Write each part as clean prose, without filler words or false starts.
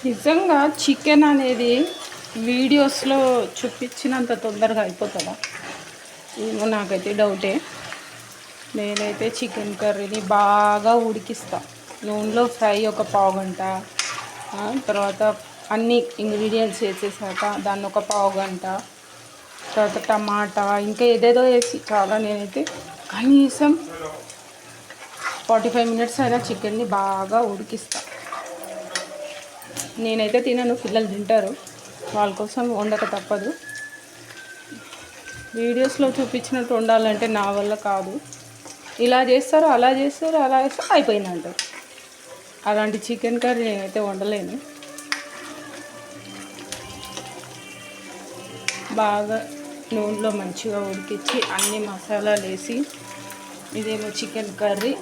నిజంగా చికెన్ అనేది వీడియోస్లో చూపించినంత తొందరగా అయిపోతుందా? ఏమో నాకైతే డౌటే. నేనైతే చికెన్ కర్రీని బాగా ఉడికిస్తా. నూనెలో ఫ్రై ఒక పావు గంట, తర్వాత అన్ని ఇంగ్రీడియంట్స్ వేసేసాక దాన్ని ఒక పావు గంట, తర్వాత టమాటా ఇంకా ఏదేదో వేసి చాలా నేనైతే కనీసం 45 మినిట్స్ అయినా చికెన్ని బాగా ఉడికిస్తా. నేనైతే తినను, పిల్లలు తింటారు, వాళ్ళ కోసం వండక తప్పదు. వీడియోస్లో చూపించినట్టు వండాలంటే నా వల్ల కాదు. ఇలా చేస్తారు, అలా చేస్తారు, అలా చేస్తారు, అయిపోయిందంటారు. అలాంటి చికెన్ కర్రీ నేనైతే వండలేను. బాగా నూనెలో మంచిగా ఉడికించి అన్ని మసాలాలు వేసి, ఇదేమో చికెన్ కర్రీ,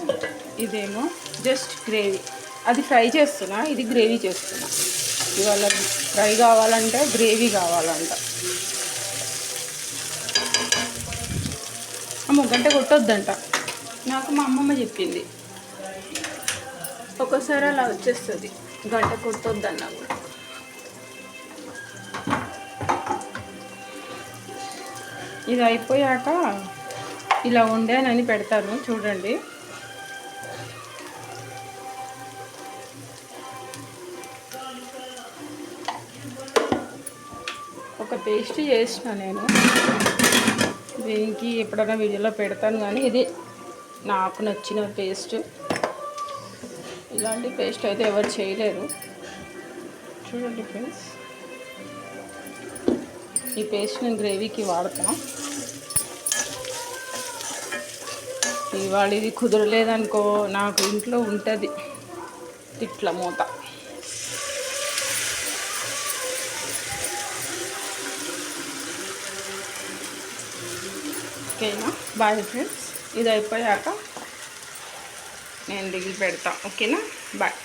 ఇదేమో జస్ట్ గ్రేవీ. అది ఫ్రై చేస్తున్నా, ఇది గ్రేవీ చేస్తున్నా. ఇవాళ ఫ్రై కావాలంటే గ్రేవీ కావాలంట. అమ్మ గంట కొట్టొద్దంట, నాకు మా అమ్మమ్మ చెప్పింది. ఒకసారి అలా వచ్చేస్తుంది, గంట కొట్టొద్దన్నా కూడా. ఇది అయిపోయాక ఇలా వండానని పెడతాను చూడండి. ఒక పేస్ట్ చేసిన నేను, దీనికి ఎప్పుడైనా వీడియోలో పెడతాను, కానీ ఇది నాకు నచ్చిన పేస్ట్. ఇలాంటి పేస్ట్ అయితే ఎవరు చేయలేరు. చూడండి ఫ్రెండ్స్, ఈ పేస్ట్ నేను గ్రేవీకి వాడతాను. ఇవాళ ఇది కుదరలేదనుకో, నాకు ఇంట్లో ఉంటుంది ఇట్లా మూత. ఓకేనా? బాయ్ ఫ్రెండ్స్, ఇది అయిపోయాక నేను దిగి పెడతా. ఓకేనా? బాయ్.